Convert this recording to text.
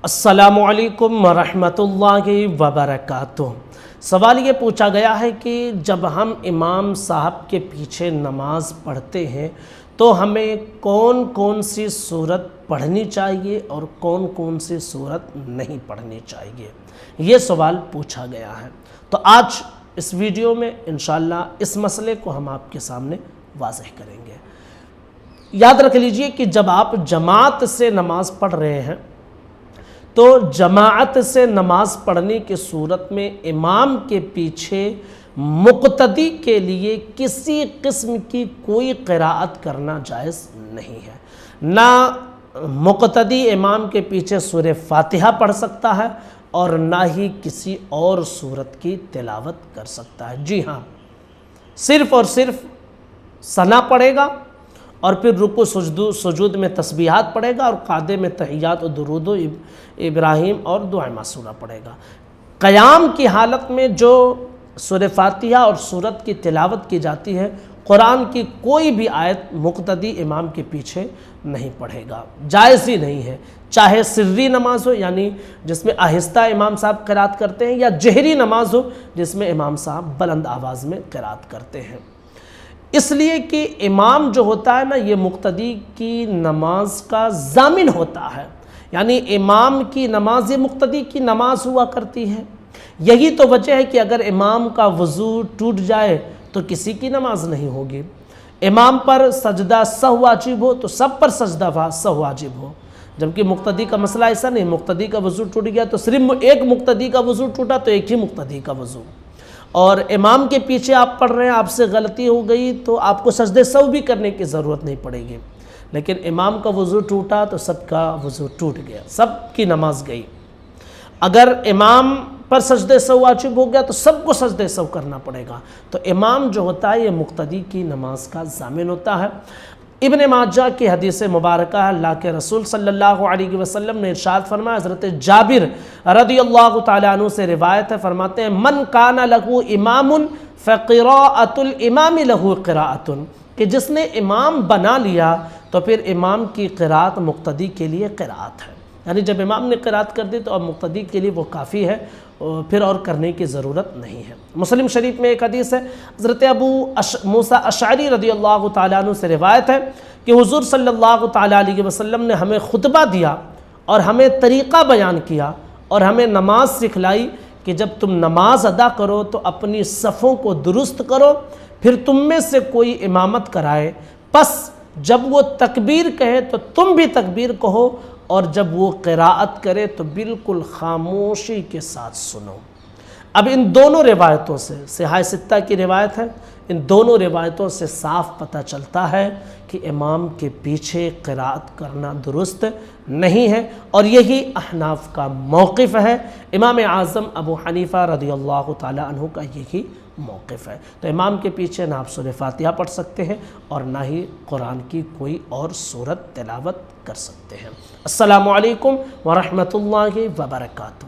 السلام علیکم ورحمۃ اللہ وبرکاتہ۔ سوال یہ پوچھا گیا ہے کہ جب ہم امام صاحب کے پیچھے نماز پڑھتے ہیں تو ہمیں کون کون سی صورت پڑھنی چاہیے اور کون کون سی صورت نہیں پڑھنی چاہیے، یہ سوال پوچھا گیا ہے۔ تو آج اس ویڈیو میں انشاءاللہ اس مسئلے کو ہم آپ کے سامنے واضح کریں گے۔ یاد رکھ لیجئے کہ جب آپ جماعت سے نماز پڑھ رہے ہیں تو جماعت سے نماز پڑھنے کی صورت میں امام کے پیچھے مقتدی کے لیے کسی قسم کی کوئی قراءت کرنا جائز نہیں ہے۔ نہ مقتدی امام کے پیچھے سورہ فاتحہ پڑھ سکتا ہے اور نہ ہی کسی اور سورت کی تلاوت کر سکتا ہے۔ جی ہاں، صرف اور صرف ثنا پڑھے گا اور پھر رکوع سجود میں تسبیحات پڑھے گا اور قعدے میں تحیات و درود و ابراہیم اور دعائے معصورہ پڑھے گا۔ قیام کی حالت میں جو سورہ فاتحہ اور سورت کی تلاوت کی جاتی ہے، قرآن کی کوئی بھی آیت مقتدی امام کے پیچھے نہیں پڑھے گا، جائز ہی نہیں ہے، چاہے سری نماز ہو یعنی جس میں آہستہ امام صاحب قرات کرتے ہیں، یا جہری نماز ہو جس میں امام صاحب بلند آواز میں قرات کرتے ہیں۔ اس لیے کہ امام جو ہوتا ہے نا، یہ مقتدی کی نماز کا ضامن ہوتا ہے، یعنی امام کی نماز یہ مقتدی کی نماز ہوا کرتی ہے۔ یہی تو وجہ ہے کہ اگر امام کا وضو ٹوٹ جائے تو کسی کی نماز نہیں ہوگی۔ امام پر سجدہ سہو واجب ہو تو سب پر سجدہ سہو واجب ہو، جبکہ مقتدی کا مسئلہ ایسا نہیں۔ مقتدی کا وضو ٹوٹ گیا تو صرف ایک مقتدی کا وضو ٹوٹا تو ایک ہی مقتدی کا وضو، اور امام کے پیچھے آپ پڑھ رہے ہیں، آپ سے غلطی ہو گئی تو آپ کو سجدہ سہو بھی کرنے کی ضرورت نہیں پڑے گی، لیکن امام کا وضو ٹوٹا تو سب کا وضو ٹوٹ گیا، سب کی نماز گئی۔ اگر امام پر سجدہ سہو واجب ہو گیا تو سب کو سجدہ سہو کرنا پڑے گا۔ تو امام جو ہوتا ہے یہ مقتدی کی نماز کا ضامن ہوتا ہے۔ ابن ماجہ کی حدیث مبارکہ ہے، اللہ کے رسول صلی اللہ علیہ وسلم نے ارشاد فرمایا، حضرت جابر رضی اللہ تعالیٰ عنہ سے روایت ہے، فرماتے ہیں من کان لہ امام فقراءۃ الامام لہ قراءۃ، کہ جس نے امام بنا لیا تو پھر امام کی قراءت مقتدی کے لیے قراءت ہے، یعنی جب امام نے قراءت کر دی تو اب مقتدی کے لیے وہ کافی ہے، پھر اور کرنے کی ضرورت نہیں ہے۔ مسلم شریف میں ایک حدیث ہے، حضرت ابو موسیٰ اشعری رضی اللہ تعالیٰ عنہ سے روایت ہے کہ حضور صلی اللہ تعالیٰ علیہ وسلم نے ہمیں خطبہ دیا اور ہمیں طریقہ بیان کیا اور ہمیں نماز سکھلائی کہ جب تم نماز ادا کرو تو اپنی صفوں کو درست کرو، پھر تم میں سے کوئی امامت کرائے، پس جب وہ تکبیر کہے تو تم بھی تکبیر کہو، اور جب وہ قراءت کرے تو بالکل خاموشی کے ساتھ سنو۔ اب ان دونوں روایتوں سے، صحاح ستہ کی روایت ہے، ان دونوں روایتوں سے صاف پتہ چلتا ہے کہ امام کے پیچھے قراءت کرنا درست نہیں ہے، اور یہی احناف کا موقف ہے۔ امام اعظم ابو حنیفہ رضی اللہ تعالیٰ عنہ کا یہی موقف ہے۔ تو امام کے پیچھے نہ آپ سورہ فاتحہ پڑھ سکتے ہیں اور نہ ہی قرآن کی کوئی اور سورت تلاوت کر سکتے ہیں۔ السلام علیکم ورحمۃ اللہ وبرکاتہ۔